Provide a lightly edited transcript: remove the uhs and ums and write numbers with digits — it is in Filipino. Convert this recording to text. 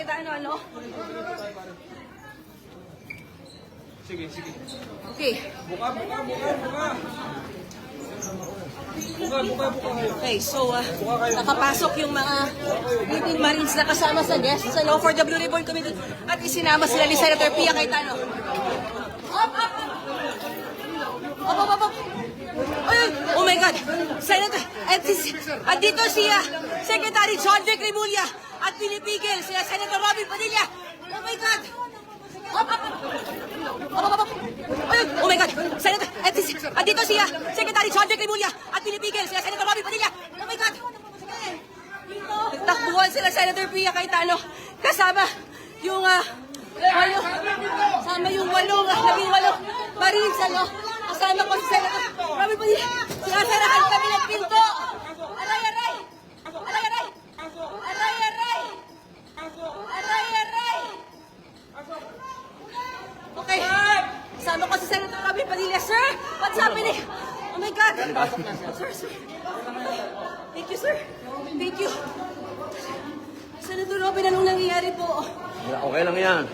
kita ano? Sige. Okay. Buka kayo. Okay, so nakapasok yung mga Philippine Marines na kasama sa guests sa Law for the Blue Ribbon Committee at isinama sila ni Senator Pia Cayetano. Up! Ay! Oh my God! Senator, at dito siya, Secretary John Vic Remulla at pinipigil siya Senator Robin Padilla. Oh my God! Up! Ay! Oh my God! Senator, at dito siya, Secretary John Vic Remulla at pinipigil siya Senator Robin Padilla. Oh my God! Takbuhan sila Senator Pia Cayetano kasama yung labing-walong Marines, kasama ko si Senator Robin Padilla. Sinasarahan kami ng pinto. Aray! Okay. Kasama ko si Senator Robin Padilla. Sir, what's happening? Oh my God. Sir. Thank you, sir. Thank you. Senator Robin, anong nangyayari po? Okay lang yan.